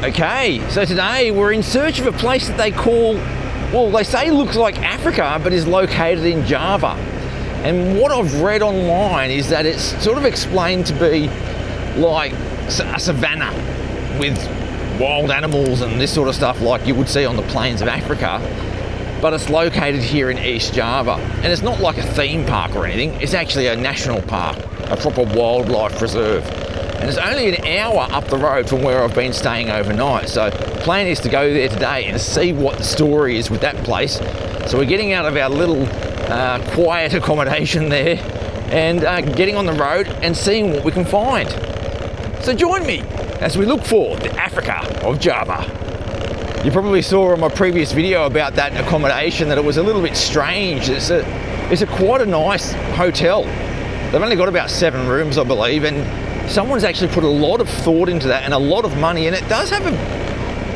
Okay, so today we're in search of a place that they call, well, they say looks like Africa, but is located in Java. And what I've read online is that it's sort of explained to be like a savannah with wild animals and this sort of stuff like you would see on the plains of Africa, but it's located here in East Java. And it's not like a theme park or anything, it's actually a national park, a proper wildlife reserve. And it's only an hour up the road from where I've been staying overnight. So the plan is to go there today and see what the story is with that place. So we're getting out of our little quiet accommodation there and getting on the road and seeing what we can find. So join me as we look for the Africa of Java. You probably saw in my previous video about that accommodation that it was a little bit strange. It's quite a nice hotel. They've only got about 7 rooms, I believe, and someone's actually put a lot of thought into that and a lot of money, and it does have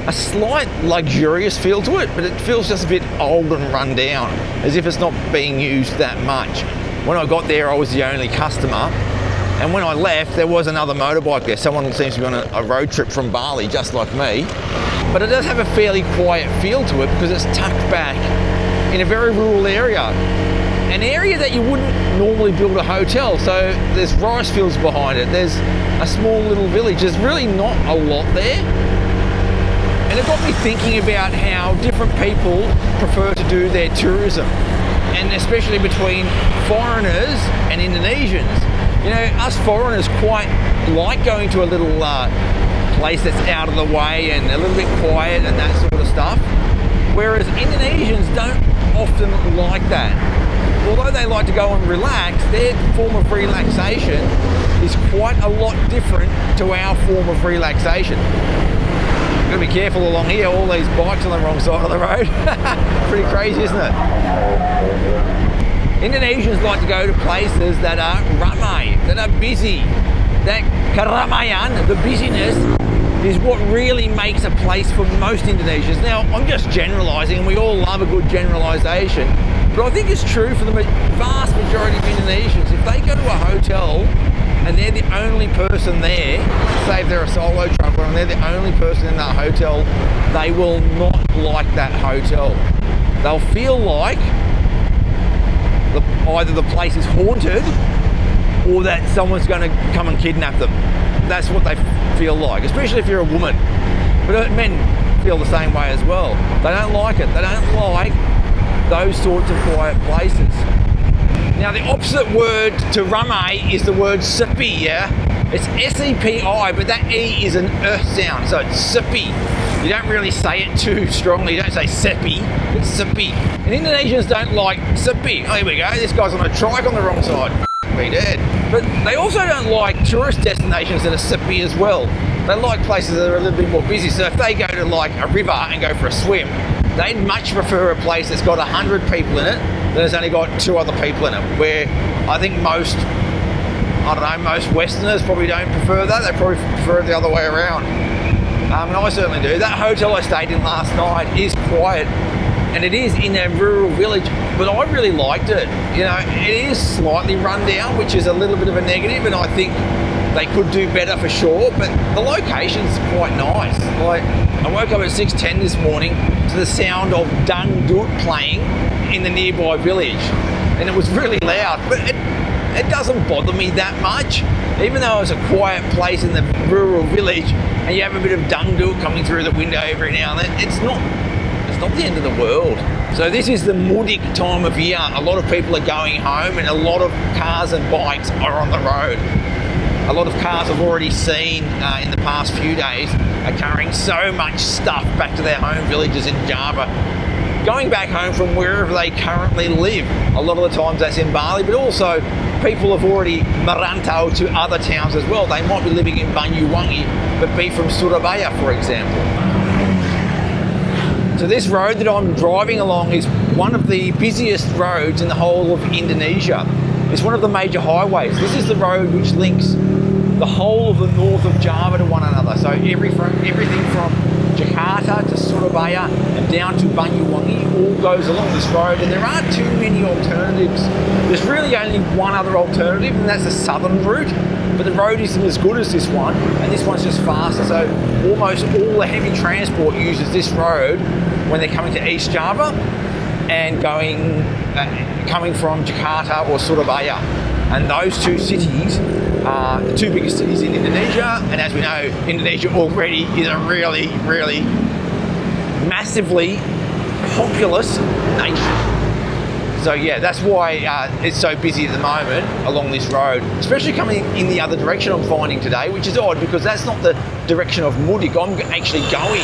a slight luxurious feel to it, but it feels just a bit old and run down, as if it's not being used that much. When I got there, I was the only customer, and when I left, there was another motorbike there. Someone seems to be on a road trip from Bali, just like me, but it does have a fairly quiet feel to it because it's tucked back in a very rural area. An area that you wouldn't normally build a hotel. So there's rice fields behind it. There's a small little village. There's really not a lot there. And it got me thinking about how different people prefer to do their tourism, and especially between foreigners and Indonesians. You know, us foreigners quite like going to a little place that's out of the way and a little bit quiet and that sort of stuff, whereas Indonesians don't often like that. Although they like to go and relax, their form of relaxation is quite a lot different to our form of relaxation. You've got to be careful along here, all these bikes on the wrong side of the road. Pretty crazy, isn't it? Indonesians like to go to places that are ramai, that are busy. That keramaian, the busyness, is what really makes a place for most Indonesians. Now, I'm just generalising, and we all love a good generalisation, but I think it's true for the vast majority of Indonesians. If they go to a hotel and they're the only person there, say if they're a solo traveller and they're the only person in that hotel, they will not like that hotel. They'll feel like either the place is haunted or that someone's going to come and kidnap them. That's what they feel like, especially if you're a woman. But men feel the same way as well. They don't like it. They don't like those sorts of quiet places. Now, the opposite word to ramai is the word sepi, yeah? It's S-E-P-I, but that E is an sound, so it's sepi. You don't really say it too strongly. You don't say sepi, it's sepi. And Indonesians don't like sepi. Oh, here we go. This guy's on a trike on the wrong side. Be dead. But they also don't like tourist destinations that are sepi as well. They like places that are a little bit more busy. So if they go to like a river and go for a swim, they'd much prefer a place that's got 100 people in it than has only got 2 other people in it. Where I think most Westerners probably don't prefer that. They probably prefer it the other way around. And I certainly do. That hotel I stayed in last night is quiet, and it is in a rural village, but I really liked it. You know, it is slightly run down, which is a little bit of a negative, and I think they could do better for sure, but the location's quite nice. Like, I woke up at 6:10 this morning to the sound of dangdut playing in the nearby village, and it was really loud, but it doesn't bother me that much. Even though it's a quiet place in the rural village and you have a bit of dangdut coming through the window every now and then, it's not the end of the world. So this is the mudik time of year. A lot of people are going home and a lot of cars and bikes are on the road. A lot of cars I've already seen in the past few days are carrying so much stuff back to their home villages in Java, going back home from wherever they currently live. A lot of the times that's in Bali, but also people have already merantau to other towns as well. They might be living in Banyuwangi, but be from Surabaya, for example. So this road that I'm driving along is one of the busiest roads in the whole of Indonesia. It's one of the major highways. This is the road which links the whole of the north of Java to one another. So everything from Jakarta to Surabaya and down to Banyuwangi all goes along this road, and there aren't too many alternatives. There's really only one other alternative, and that's the southern route, but the road isn't as good as this one, and this one's just faster. So almost all the heavy transport uses this road when they're coming to East Java and coming from Jakarta or Surabaya. And those two cities are the two biggest cities in Indonesia. And as we know, Indonesia already is a really, really massively populous nation. So yeah, that's why it's so busy at the moment along this road, especially coming in the other direction I'm finding today, which is odd because that's not the direction of Mudik. I'm actually going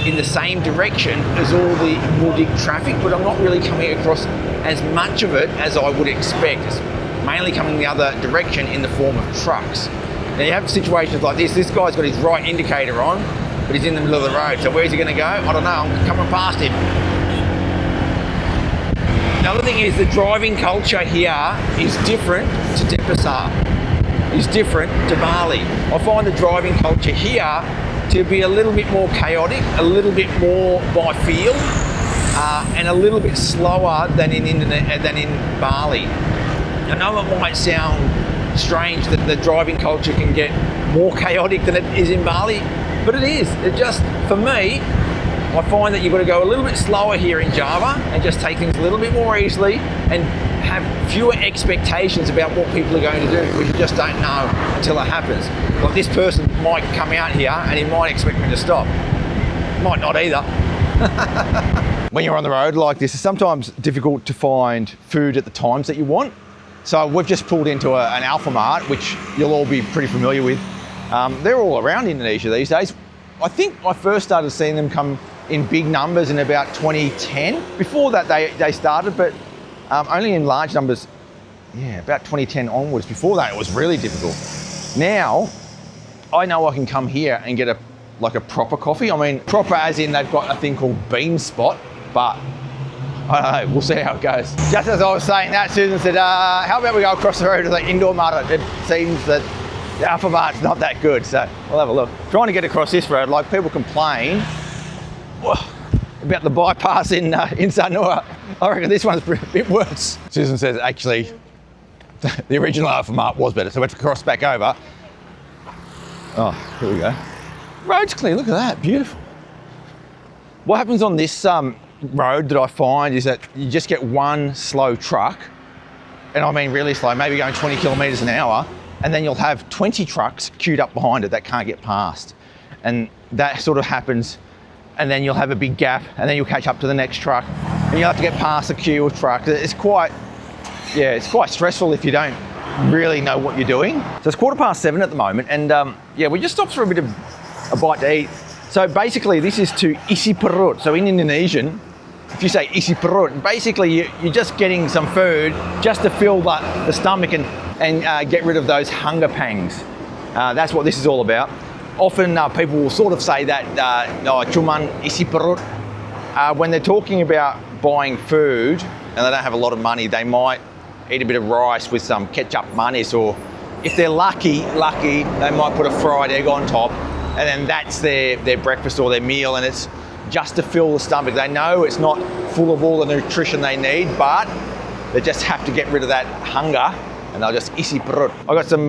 in the same direction as all the Mudik traffic, but I'm not really coming across as much of it as I would expect. It's mainly coming the other direction in the form of trucks. Now you have situations like this. This guy's got his right indicator on, but he's in the middle of the road. So where's he going to go? I don't know. I'm coming past him. Another thing is the driving culture here is different to Denpasar, is different to Bali. I find the driving culture here to be a little bit more chaotic, a little bit more by feel, and a little bit slower than in Bali. I know it might sound strange that the driving culture can get more chaotic than it is in Bali, but it is. It just, for me, I find that you've got to go a little bit slower here in Java and just take things a little bit more easily and have fewer expectations about what people are going to do, because you just don't know until it happens. Like this person might come out here and he might expect me to stop. Might not either. When you're on the road like this, it's sometimes difficult to find food at the times that you want. So we've just pulled into an Alfamart, which you'll all be pretty familiar with. They're all around Indonesia these days. I think I first started seeing them come in big numbers in about 2010. Before that they started, but only in large numbers, yeah, about 2010 onwards. Before that it was really difficult. Now, I know I can come here and get a proper coffee. I mean, proper as in they've got a thing called Bean Spot, but I don't know, we'll see how it goes. Just as I was saying that, Susan said, how about we go across the road to the indoor market? It seems that the Alfamart's not that good, so we'll have a look. Trying to get across this road, like people complain about the bypass in Sanur. I reckon this one's a bit worse. Susan says actually the original Alfamart was better, so we have to cross back over. Oh, here we go. Road's clear, look at that, beautiful. What happens on this road that I find is that you just get one slow truck, and I mean really slow, maybe going 20 kilometres an hour, and then you'll have 20 trucks queued up behind it that can't get past. And that sort of happens, and then you'll have a big gap, and then you'll catch up to the next truck, and you'll have to get past the queue of trucks. It's quite stressful if you don't really know what you're doing. So it's 7:15 at the moment, and yeah, we just stopped for a bit of a bite to eat. So basically this is to isi perut. So in Indonesian, if you say isi perut, basically you're just getting some food just to fill the stomach and get rid of those hunger pangs. That's what this is all about. Often people will sort of say that cuman isi perut. When they're talking about buying food and they don't have a lot of money, they might eat a bit of rice with some ketchup manis, or if they're lucky, they might put a fried egg on top, and then that's their breakfast or their meal, and it's just to fill the stomach. They know it's not full of all the nutrition they need, but they just have to get rid of that hunger, and they'll just isi perut. I got some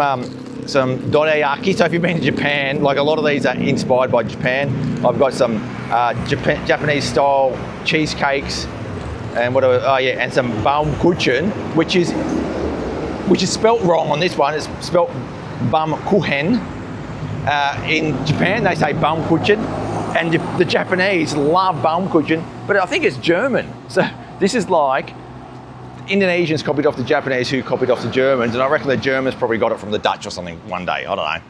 dorayaki. So if you've been to Japan, like a lot of these are inspired by Japan. I've got some Japanese style cheesecakes, and and some baumkuchen, which is spelt wrong on this one. It's spelt baumkuchen. In Japan they say baumkuchen, and the Japanese love baumkuchen, but I think it's German. So this is like Indonesians copied off the Japanese, who copied off the Germans, and I reckon the Germans probably got it from the Dutch or something one day, I don't know.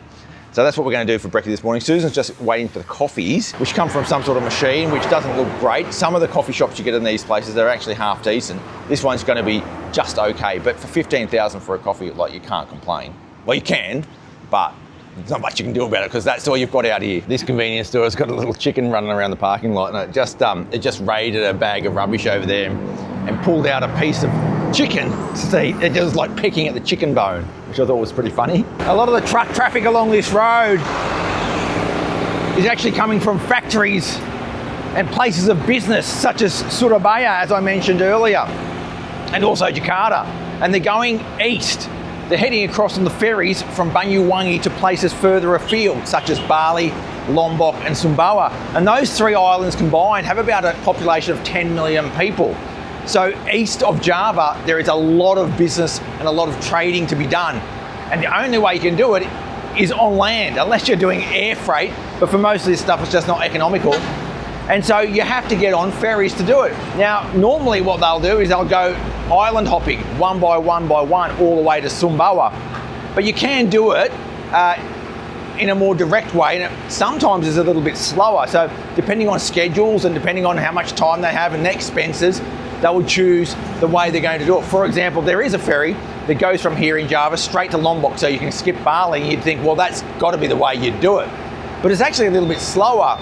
So that's what we're going to do for breakfast this morning. Susan's just waiting for the coffees, which come from some sort of machine, which doesn't look great. Some of the coffee shops you get in these places, they're actually half decent. This one's going to be just okay, but for 15,000 for a coffee, like, you can't complain. Well, you can, but there's not much you can do about it, because that's all you've got out here. This convenience store has got a little chicken running around the parking lot, and it just raided a bag of rubbish over there and pulled out a piece of chicken. See, it was like pecking at the chicken bone, which I thought was pretty funny. A lot of the truck traffic along this road is actually coming from factories and places of business such as Surabaya, as I mentioned earlier, and also Jakarta. And they're going east they're heading across on the ferries from Banyuwangi to places further afield, such as Bali, Lombok and Sumbawa. And those 3 islands combined have about a population of 10 million people. So east of Java, there is a lot of business and a lot of trading to be done. And the only way you can do it is on land, unless you're doing air freight. But for most of this stuff, it's just not economical. And so you have to get on ferries to do it. Now, normally what they'll do is they'll go island hopping one by one all the way to Sumbawa. But you can do it in a more direct way, and it sometimes is a little bit slower. So depending on schedules and depending on how much time they have and their expenses, they will choose the way they're going to do it. For example, there is a ferry that goes from here in Java straight to Lombok, so you can skip Bali, and you'd think, well, that's got to be the way you'd do it. But it's actually a little bit slower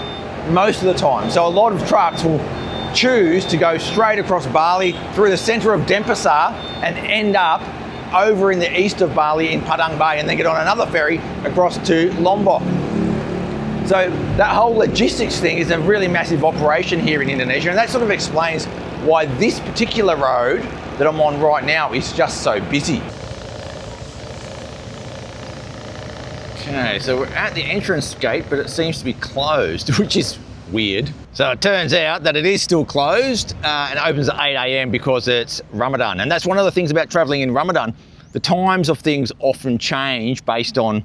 most of the time. So a lot of trucks will choose to go straight across Bali through the center of Denpasar and end up over in the east of Bali in Padang Bay, and then get on another ferry across to Lombok. So that whole logistics thing is a really massive operation here in Indonesia, and that sort of explains why this particular road that I'm on right now is just so busy. Okay, so we're at the entrance gate, but it seems to be closed, which is weird. So it turns out that it is still closed and it opens at 8 a.m. because it's Ramadan. And that's one of the things about traveling in Ramadan. The times of things often change based on,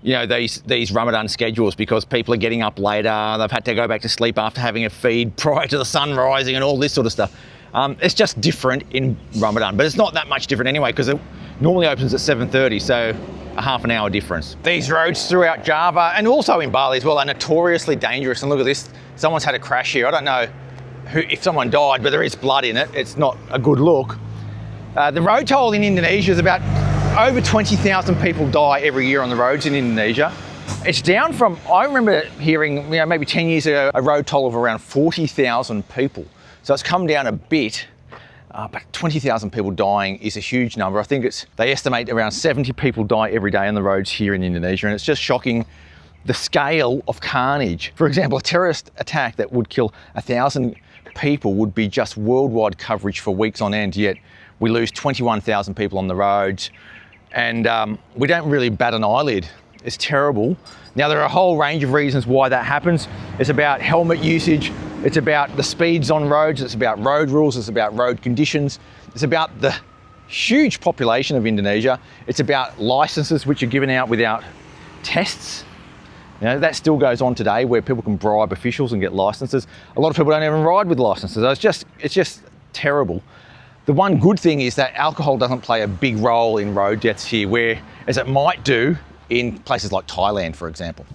you know, these Ramadan schedules, because people are getting up later, they've had to go back to sleep after having a feed prior to the sun rising and all this sort of stuff. It's just different in Ramadan, but it's not that much different anyway, because it normally opens at 7:30, so a half an hour difference. These roads throughout Java and also in Bali as well are notoriously dangerous. And look at this, someone's had a crash here. I don't know if someone died, but there is blood in it. It's not a good look. The road toll in Indonesia is about over 20,000 people die every year on the roads in Indonesia. It's down from, I remember hearing, you know, maybe 10 years ago, a road toll of around 40,000 people. So it's come down a bit. But 20,000 people dying is a huge number. I think they estimate around 70 people die every day on the roads here in Indonesia, and it's just shocking the scale of carnage. For example, a terrorist attack that would kill 1,000 people would be just worldwide coverage for weeks on end, yet we lose 21,000 people on the roads, and we don't really bat an eyelid. It's terrible. Now, there are a whole range of reasons why that happens. It's about helmet usage, it's about the speeds on roads, it's about road rules, it's about road conditions, it's about the huge population of Indonesia, it's about licenses which are given out without tests. You know, that still goes on today, where people can bribe officials and get licenses. A lot of people don't even ride with licenses. It's just terrible. The one good thing is that alcohol doesn't play a big role in road deaths here, whereas it might do in places like Thailand, for example.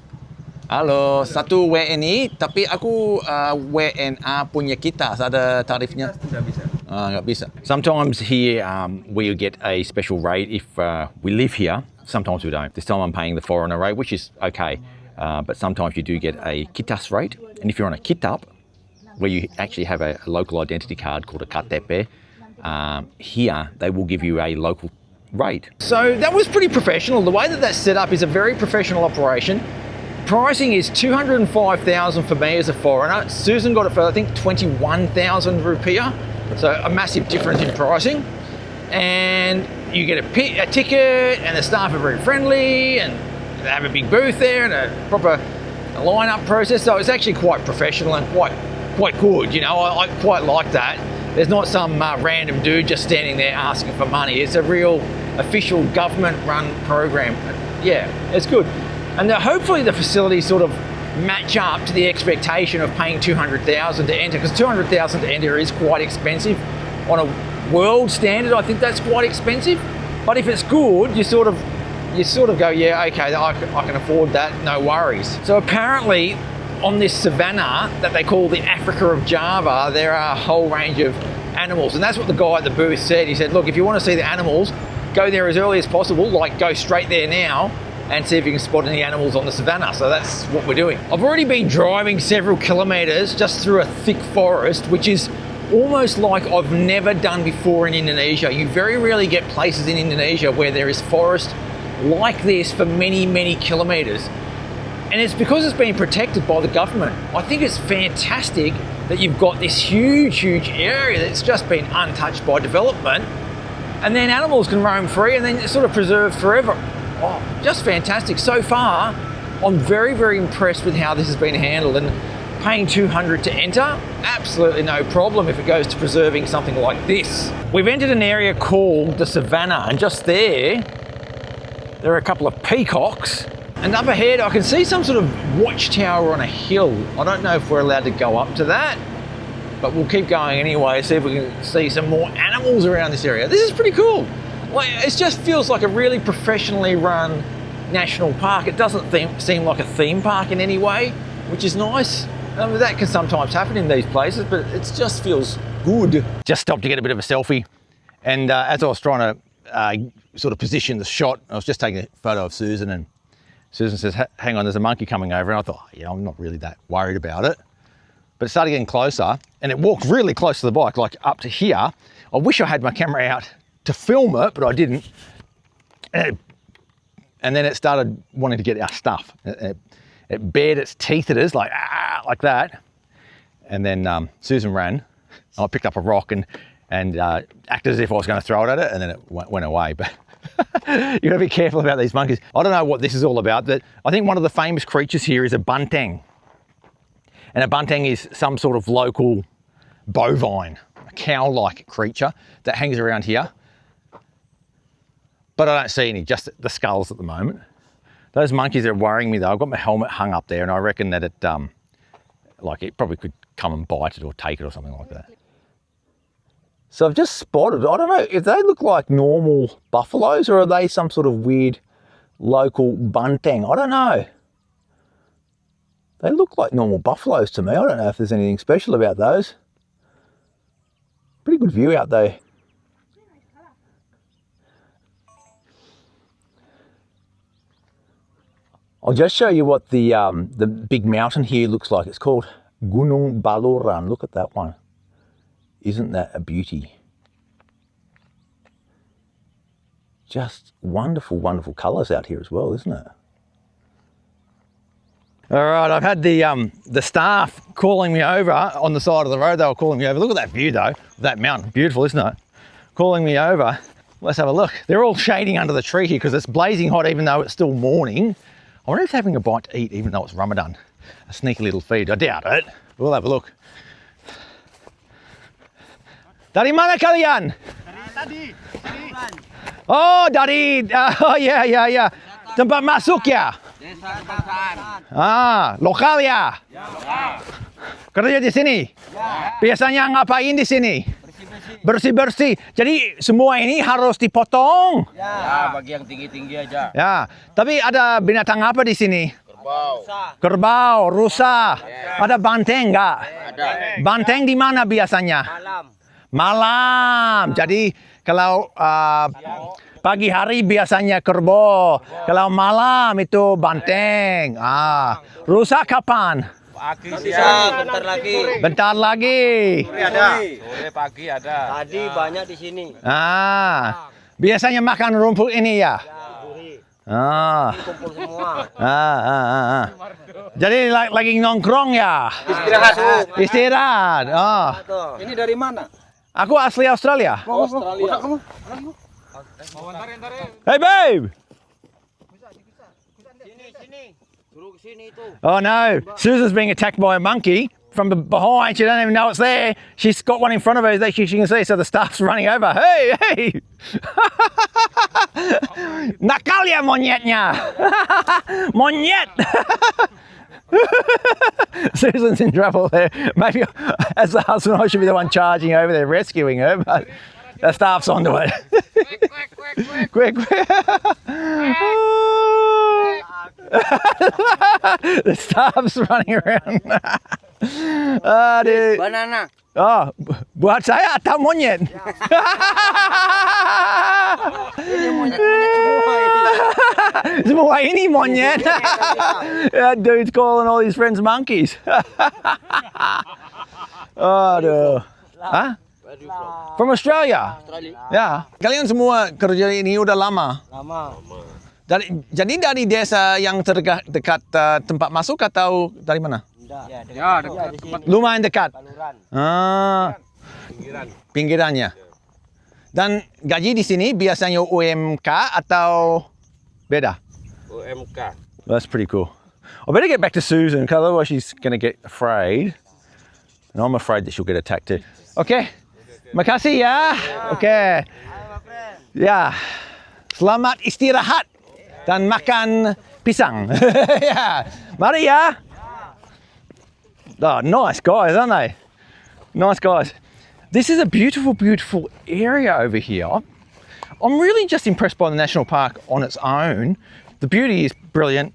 Halo, satu WNI, tapi aku WNA punya kitas, ada tarifnya? Tidak bisa. Nggak bisa. Sometimes here we get a special rate if we live here. Sometimes we don't. This time I'm paying the foreigner rate, which is okay. But sometimes you do get a kitas rate. And if you're on a kitap, where you actually have a local identity card called a KTP, here they will give you a local rate. So that was pretty professional. The way that that's set up is a very professional operation. Pricing is 205,000 for me as a foreigner. Susan got it for, I think, 21,000 rupiah. So a massive difference in pricing. And you get a ticket, and the staff are very friendly, and they have a big booth there and a proper line-up process. So it's actually quite professional and quite good. You know, I quite like that. There's not some random dude just standing there asking for money. It's a real official government-run program. Yeah, it's good. And hopefully the facilities sort of match up to the expectation of paying 200,000 to enter, because 200,000 to enter is quite expensive. On a world standard, I think that's quite expensive. But if it's good, you sort of go, yeah, okay, I can afford that, no worries. So apparently on this savannah that they call the Africa of Java, there are a whole range of animals. And that's what the guy at the booth said. He said, look, if you want to see the animals, go there as early as possible, like go straight there now and see if you can spot any animals on the savannah. So that's what we're doing. I've already been driving several kilometers just through a thick forest, which is almost like I've never done before in Indonesia. You very rarely get places in Indonesia where there is forest like this for many, many kilometers. And it's because it's been protected by the government. I think it's fantastic that you've got this huge, huge area that's just been untouched by development, and then animals can roam free and then it's sort of preserved forever. Oh, just fantastic. So far, I'm very, very impressed with how this has been handled, and paying $200 to enter, absolutely no problem if it goes to preserving something like this. We've entered an area called the savannah, and just there are a couple of peacocks. And up ahead, I can see some sort of watchtower on a hill. I don't know if we're allowed to go up to that, but we'll keep going anyway, see if we can see some more animals around this area. This is pretty cool. Like, it just feels like a really professionally run national park. It doesn't seem like a theme park in any way, which is nice. That can sometimes happen in these places, but it just feels good. Just stopped to get a bit of a selfie, and as I was trying to sort of position the shot, I was just taking a photo of Susan, and Susan says, hang on, there's a monkey coming over, and I thought, yeah, I'm not really that worried about it. But it started getting closer, and it walked really close to the bike, like up to here. I wish I had my camera out to film it, but I didn't. And then it started wanting to get our stuff. It bared its teeth at us, like that. And then Susan ran. I picked up a rock and acted as if I was going to throw it at it, and then it went away. But you got to be careful about these monkeys. I don't know what this is all about, but I think one of the famous creatures here is a banteng. And a banteng is some sort of local bovine, a cow-like creature that hangs around here. But I don't see any, just the skulls at the moment. Those monkeys are worrying me though. I've got my helmet hung up there, and I reckon that it probably could come and bite it or take it or something like that. So I've just spotted, I don't know if they look like normal buffaloes or are they some sort of weird local banteng. I don't know. They look like normal buffaloes to me. I don't know if there's anything special about those. Pretty good view out there. I'll just show you what the big mountain here looks like. It's called Gunung Baluran. Look at that one. Isn't that a beauty? Just wonderful, wonderful colours out here as well, isn't it? All right, I've had the staff calling me over on the side of the road. They were calling me over. Look at that view though, that mountain. Beautiful, isn't it? Calling me over. Let's have a look. They're all shading under the tree here because it's blazing hot even though it's still morning. I wonder if they're having a bite to eat even though it's Ramadan. A sneaky little feed. I doubt it. We'll have a look. Dari mana kalian? Tadi. Oh, dari, oh ya. Tempat masuk ya? Desa kebangsaan. Ah, lokal ya? Ya. Kerja di sini? Ya. Biasanya ngapain di sini? Bersih-bersih. Bersih-bersih. Jadi semua ini harus dipotong? Ya, bagi yang tinggi-tinggi aja. Ya, tapi ada binatang apa di sini? Kerbau. Kerbau, rusa. Ada banteng nggak? Ada. Banteng di mana biasanya? Malam. Jadi kalau pagi hari biasanya kerbau. Kalau malam itu banteng. Rusa kapan? Pagi siang, bentar lagi. Bentar lagi. Sore ada. Sore pagi ada. Tadi banyak di sini. Biasanya makan rumput ini ya? Kumpul semua. Jadi lagi nongkrong ya? Istirahat. Ini dari mana? Aku asli Australia. Australia. Hey babe. Sini. Suruh ke sini itu. Oh no, Susan's being attacked by a monkey from behind. She doesn't even know it's there. She's got one in front of her that she can see, so the staff's running over. Hey! Nakal ya monyetnya. Monyet! Susan's in trouble there. Maybe as the husband I should be the one charging over there rescuing her, but the staff's onto it. Quick. The staff's running around. Aduh. Banana. Oh, buat saya atau monyet? Ini monyet semua ini. Semua ini monyet. That dude's calling all his friends monkeys. Aduh. Hah? From Australia? Ya. Kalian semua kerja ini udah lama? Lama. Jadi dari desa yang dekat tempat masuk atau dari mana? Ya, dekat. Lumayan dekat. Baluran. Pinggirannya. Dan gaji di sini biasanya UMK atau beda? UMK. That's pretty cool. I better get back to Susan because otherwise she's going to get afraid. And I'm afraid that she'll get attacked too. Okay. Makasih ya. Okay. Ya. Selamat istirahat dan makan pisang. Yeah. Mari ya. Oh, nice guys, aren't they? Nice guys. This is a beautiful, beautiful area over here. I'm really just impressed by the national park on its own. The beauty is brilliant.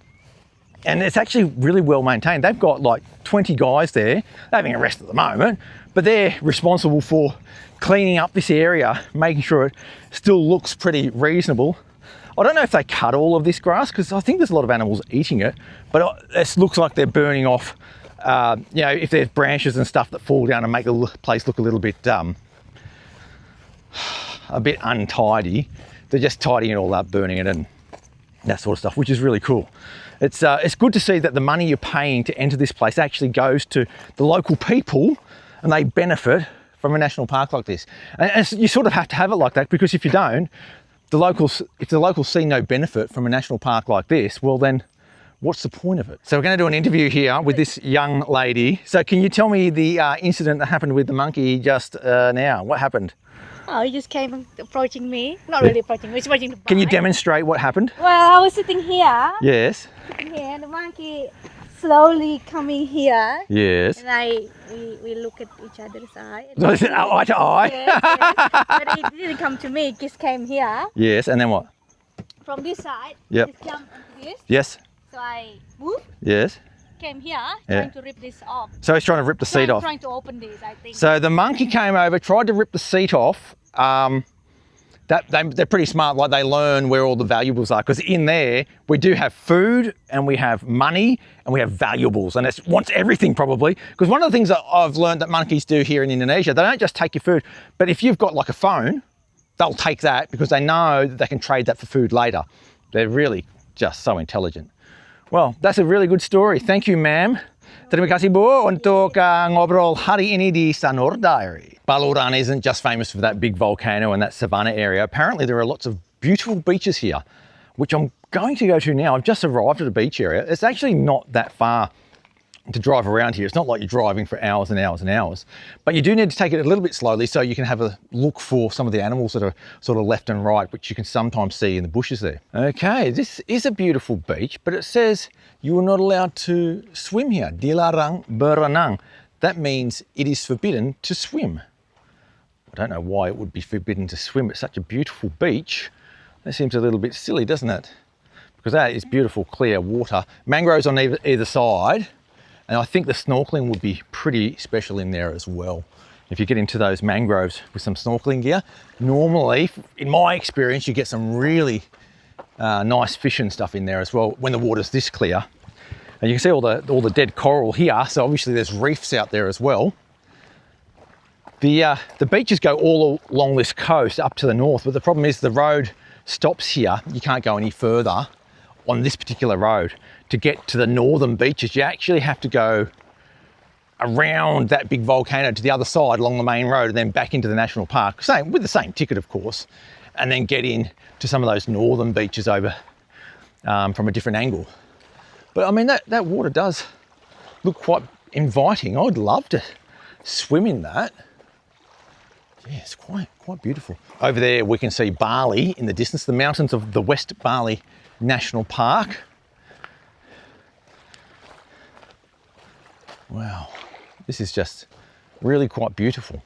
And it's actually really well maintained. They've got like 20 guys there. They're having a rest at the moment, but they're responsible for cleaning up this area, making sure it still looks pretty reasonable. I don't know if they cut all of this grass because I think there's a lot of animals eating it, but it looks like they're burning off, you know, if there's branches and stuff that fall down and make the place look a little bit untidy. They're just tidying it all up, burning it and that sort of stuff, which is really cool. It's good to see that the money you're paying to enter this place actually goes to the local people and they benefit from a national park like this. And you sort of have to have it like that because if you don't, if the locals see no benefit from a national park like this, well then what's the point of it? So we're going to do an interview here with this young lady. So can you tell me the incident that happened with the monkey just now? What happened? Oh, he just came approaching me. Not really approaching me, he's approaching the bike. Can you demonstrate what happened? Well, I was sitting here. Yes. Sitting here, and the monkey slowly coming here. Yes. And we look at each other's eye. Eye to eye? Yes. But he didn't come to me, he just came here. Yes, and then what? From this side, Yep. just jumped onto this. Yes. So I moved, Yes. came here, Yeah. trying to rip this off. So he's trying to rip the seat off. Trying to open this, I think. So the monkey came over, tried to rip the seat off. They're pretty smart, like they learn where all the valuables are, because in there we do have food and we have money and we have valuables, and it wants everything probably. Because one of the things that I've learned that monkeys do here in Indonesia, they don't just take your food, but if you've got like a phone, they'll take that because they know that they can trade that for food later. They're really just so intelligent. Well, that's a really good story. Thank you, ma'am. Terima kasih, Bu, untuk ngobrol hari ini di Sanur Diary. Baluran isn't just famous for that big volcano and that savanna area. Apparently there are lots of beautiful beaches here, which I'm going to go to now. I've just arrived at a beach area. It's actually not that far to drive around here. It's not like you're driving for hours and hours and hours, but you do need to take it a little bit slowly so you can have a look for some of the animals that are sort of left and right, which you can sometimes see in the bushes there. Okay, this is a beautiful beach, but it says you are not allowed to swim here. Dilarang berenang. That means it is forbidden to swim. I don't know why it would be forbidden to swim at such a beautiful beach. That seems a little bit silly, doesn't it? Because that is beautiful, clear water. Mangroves on either side. And I think the snorkeling would be pretty special in there as well. If you get into those mangroves with some snorkeling gear, normally, in my experience, you get some really nice fish and stuff in there as well when the water's this clear. And you can see all the dead coral here, so obviously there's reefs out there as well. The beaches go all along this coast up to the north, but the problem is the road stops here. You can't go any further on this particular road. To get to the northern beaches, you actually have to go around that big volcano to the other side along the main road and then back into the national park, with the same ticket of course, and then get in to some of those northern beaches over from a different angle. But I mean, that water does look quite inviting. I would love to swim in that. Yeah, it's quite beautiful. Over there we can see Bali in the distance, the mountains of the West Bali National Park. Wow, this is just really quite beautiful.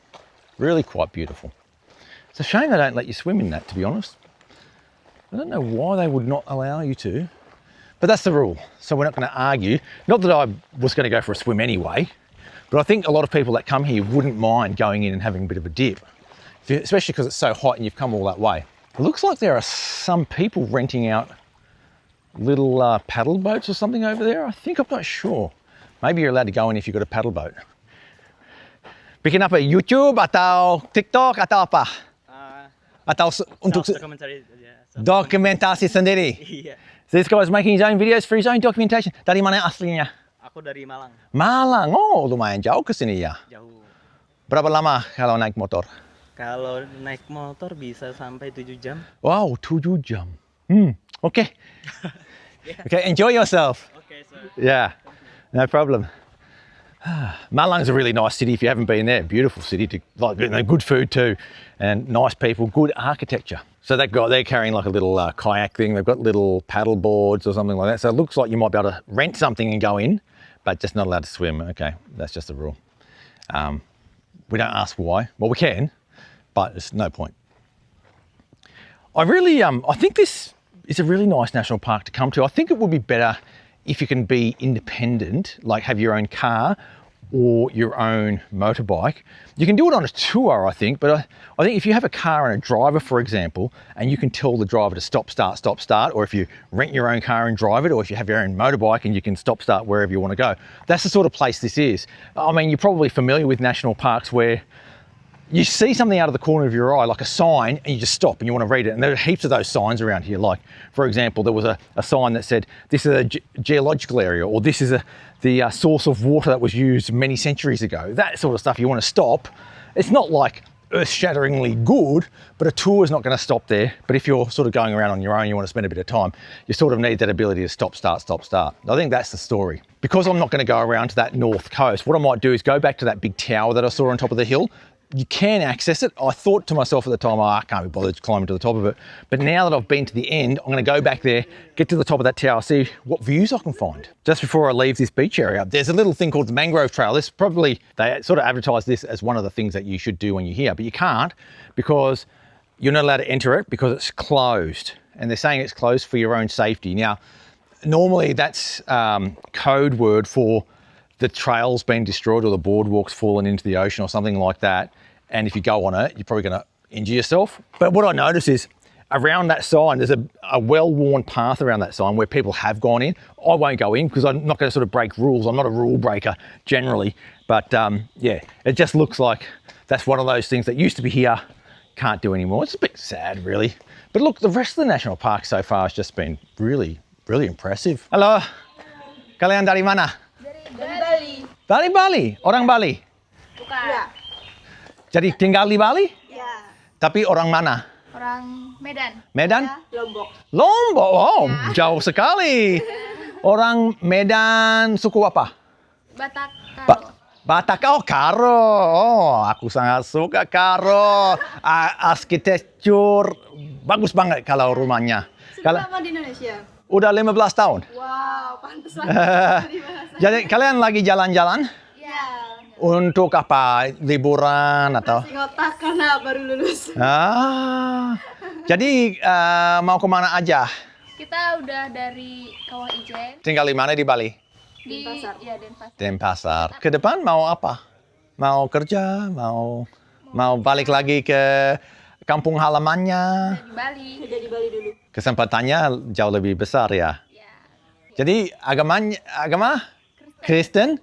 Really quite beautiful. It's a shame they don't let you swim in that, to be honest. I don't know why they would not allow you to, but that's the rule. So we're not going to argue. Not that I was going to go for a swim anyway, but I think a lot of people that come here wouldn't mind going in and having a bit of a dip, especially because it's so hot and you've come all that way. It looks like there are some people renting out little paddle boats or something over there. I'm not sure. Maybe you're allowed to go in if you've got a paddle boat. Bikin apa? YouTube atau TikTok atau apa? Atau untuk dokumentasi sendiri? Iya. So this guy's making his own videos for his own documentation. Dari mana aslinya? Aku dari Malang. Malang. Oh, lumayan jauh ke sini ya. Jauh. Berapa lama kalau naik motor? Kalau naik motor bisa sampai 7 jam. Wow, 7 jam. Okay. Okay, enjoy yourself. Oke, sir. Yeah, no problem. Malang's a really nice city if you haven't been there. Beautiful city, to like, you know, good food too, and nice people, good architecture. So they're carrying like a little kayak thing. They've got little paddle boards or something like that. So it looks like you might be able to rent something and go in, but just not allowed to swim. Okay, that's just the rule. We don't ask why. Well, we can, but there's no point. I think this is a really nice national park to come to. I think it would be better if you can be independent, like have your own car or your own motorbike. You can do it on a tour, I think, but I think if you have a car and a driver, for example, and you can tell the driver to stop, start, or if you rent your own car and drive it, or if you have your own motorbike and you can stop, start wherever you want to go. That's the sort of place this is. I mean, you're probably familiar with national parks where you see something out of the corner of your eye, like a sign, and you just stop and you want to read it. And there are heaps of those signs around here. Like, for example, there was a sign that said, this is a geological area, or this is the source of water that was used many centuries ago. That sort of stuff you want to stop. It's not like earth-shatteringly good, but a tour is not going to stop there. But if you're sort of going around on your own, you want to spend a bit of time, you sort of need that ability to stop, start. I think that's the story. Because I'm not going to go around to that north coast, what I might do is go back to that big tower that I saw on top of the hill. You can access it. I thought to myself at the time, I can't be bothered climbing to the top of it. But now that I've been to the end, I'm going to go back there, get to the top of that tower, see what views I can find. Just before I leave this beach area, there's a little thing called the mangrove trail. They sort of advertise this as one of the things that you should do when you're here, but you can't because you're not allowed to enter it because it's closed. And they're saying it's closed for your own safety. Now, normally that's code word for the trail's been destroyed or the boardwalk's fallen into the ocean or something like that. And if you go on it, you're probably going to injure yourself. But what I notice is around that sign, there's a well-worn path around that sign where people have gone in. I won't go in because I'm not going to sort of break rules. I'm not a rule breaker generally. But yeah, it just looks like that's one of those things that used to be here, can't do anymore. It's a bit sad, really. But look, the rest of the national park so far has just been really, really impressive. Hello. Kalian dari mana? Dari Bali. Dari Bali? Orang Bali? Bukan. Ya. Jadi tinggal di Bali? Ya. Tapi orang mana? Orang Medan. Medan? Ya. Lombok. Lombok, wow, jauh sekali. Orang Medan suku apa? Batak. Karo. Batak, oh Karo. Oh, aku sangat suka Karo. Arsitektur bagus banget kalau rumahnya. Sudah lama di Indonesia? Udah 15 tahun. Wow, pantas banget. Jadi kalian lagi jalan-jalan? Ya. Untuk apa? Liburan atau? Masih ngotak karena baru lulus. Jadi mau kemana aja? Kita udah dari Kawah Ijen. Tinggal di mana di Bali? Di Denpasar. Ya, Denpasar. Denpasar. Ke depan mau apa? Mau kerja? Mau balik lagi ke kampung halamannya? Di Bali. Udah di Bali dulu. Kesempatannya jauh lebih besar ya. Ya. Jadi agama Kristen?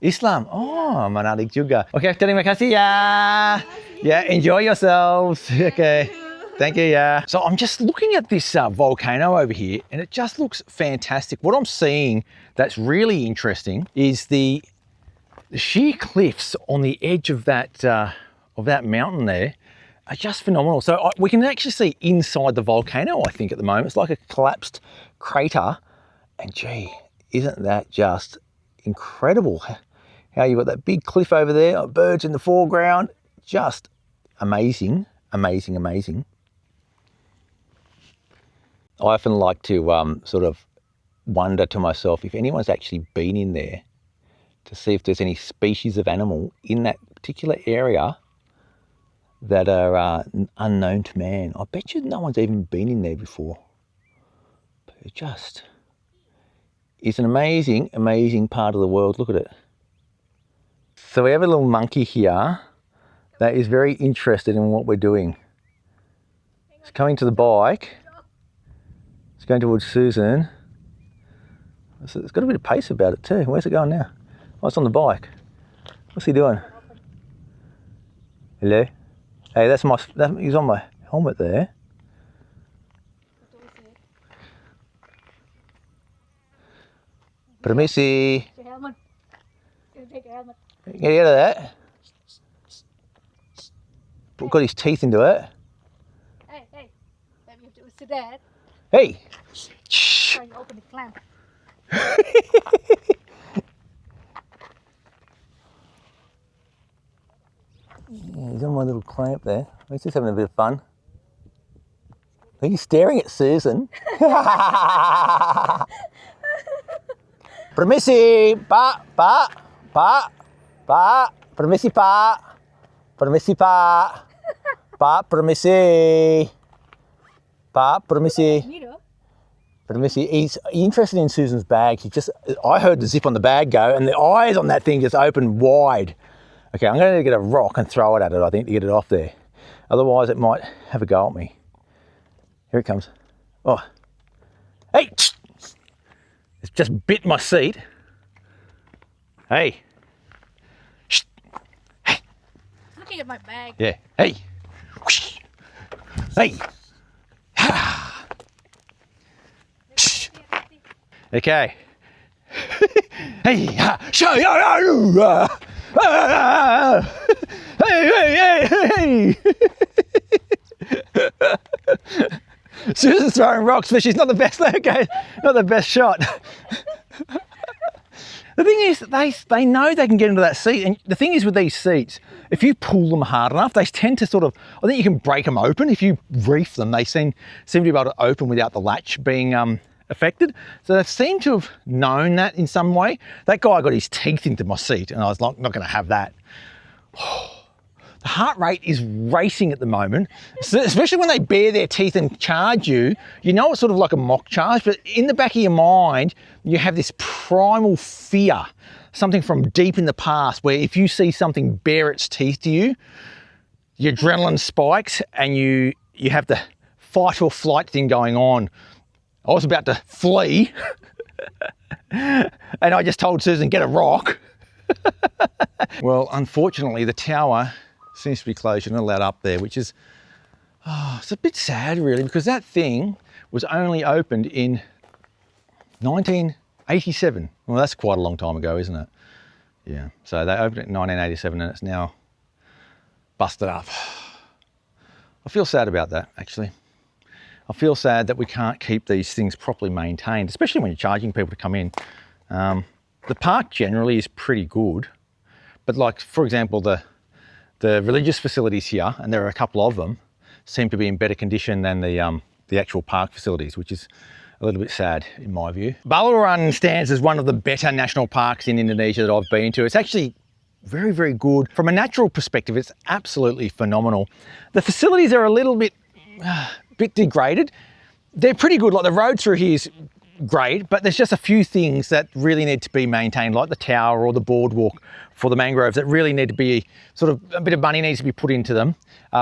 Islam. Oh, menarik juga. Oke, terima kasih ya. Yeah, enjoy yourselves. Okay. Thank you, yeah. So I'm just looking at this volcano over here and it just looks fantastic. What I'm seeing that's really interesting is the sheer cliffs on the edge of that mountain there are just phenomenal. So we can actually see inside the volcano, I think, at the moment. It's like a collapsed crater. And gee, isn't that just incredible? How you've got that big cliff over there, birds in the foreground. Just amazing, amazing, amazing. I often like to sort of wonder to myself if anyone's actually been in there to see if there's any species of animal in that particular area that are unknown to man. I bet you no one's even been in there before. But it just is an amazing, amazing part of the world. Look at it. So we have a little monkey here that is very interested in what we're doing. It's coming to the bike. It's going towards Susan. It's got a bit of pace about it too. Where's it going now? Oh, it's on the bike. What's he doing? Hello? Hey, he's on my helmet there. Permisi. Get out of that. got his teeth into it. Hey, hey. Let me do that. Hey! Shh. Trying to open the clamp. Yeah, he's on my little clamp there. He's just having a bit of fun. I think he's staring at Susan. Permisi, Pak, Pak, Pak, Pak, permisi, Pak, permisi, Pak, Pak, permisi, Pak, permisi, permisi. He's interested in Susan's bag. I heard the zip on the bag go, and the eyes on that thing just opened wide. Okay, I'm going to get a rock and throw it at it, I think, to get it off there. Otherwise, it might have a go at me. Here it comes. Oh, hey! It's just bit my seat. Hey. Shh. Hey. Looking at my bag. Yeah. Hey. Hey. Shh. Okay. Hey. Show you. Hey. Susan's throwing rocks, but she's not the best. Okay, not the best shot. The thing is, they know they can get into that seat, and the thing is with these seats, if you pull them hard enough, they tend to sort of, I think you can break them open. If you reef them, they seem to be able to open without the latch being affected. So they seem to have known that in some way. That guy got his teeth into my seat, and I was like, not going to have that. The heart rate is racing at the moment, so especially when they bare their teeth and charge you. You know it's sort of like a mock charge, but in the back of your mind, you have this primal fear, something from deep in the past, where if you see something bare its teeth to you, your adrenaline spikes and you have the fight or flight thing going on. I was about to flee, and I just told Susan, get a rock. Well, unfortunately, the tower seems to be closed. You're not allowed up there, which is, it's a bit sad really, because that thing was only opened in 1987. Well, that's quite a long time ago, isn't it? Yeah, so they opened it in 1987 and it's now busted up. I feel sad about that, actually. I feel sad that we can't keep these things properly maintained, especially when you're charging people to come in. The park generally is pretty good, but like, for example, the religious facilities here, and there are a couple of them, seem to be in better condition than the actual park facilities, which is a little bit sad in my view. Baluran stands as one of the better national parks in Indonesia that I've been to. It's actually very, very good. From a natural perspective, it's absolutely phenomenal. The facilities are a little bit degraded. They're pretty good, like the road through here is great, but there's just a few things that really need to be maintained, like the tower or the boardwalk for the mangroves, that really need to be sort of, a bit of money needs to be put into them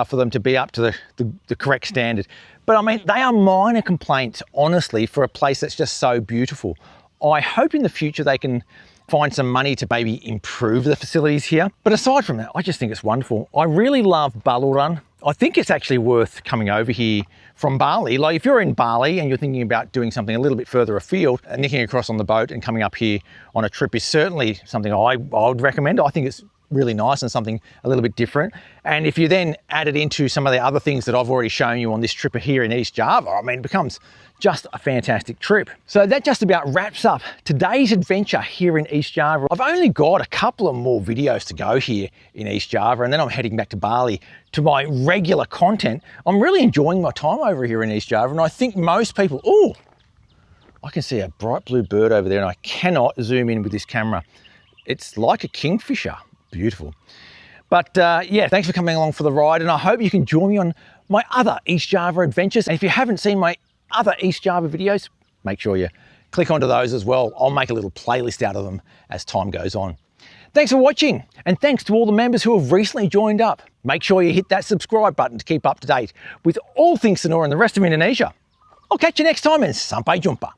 for them to be up to the correct standard. But I mean, they are minor complaints, honestly, for a place that's just so beautiful. I hope in the future they can find some money to maybe improve the facilities here. But aside from that, I just think it's wonderful. I really love Baluran. I think it's actually worth coming over here from Bali. Like if you're in Bali and you're thinking about doing something a little bit further afield, nicking across on the boat and coming up here on a trip is certainly something I would recommend. I think it's really nice and something a little bit different. And if you then add it into some of the other things that I've already shown you on this trip here in East Java, I mean, it becomes just a fantastic trip. So that just about wraps up today's adventure here in East Java. I've only got a couple of more videos to go here in East Java, and then I'm heading back to Bali to my regular content. I'm really enjoying my time over here in East Java, and I think most people, oh, I can see a bright blue bird over there, and I cannot zoom in with this camera. It's like a kingfisher. Beautiful. But yeah, thanks for coming along for the ride, and I hope you can join me on my other East Java adventures. And if you haven't seen my other East Java videos, make sure you click onto those as well. I'll make a little playlist out of them as time goes on. Thanks for watching, and thanks to all the members who have recently joined up. Make sure you hit that subscribe button to keep up to date with all things Sonora and the rest of Indonesia. I'll catch you next time, and sampai jumpa.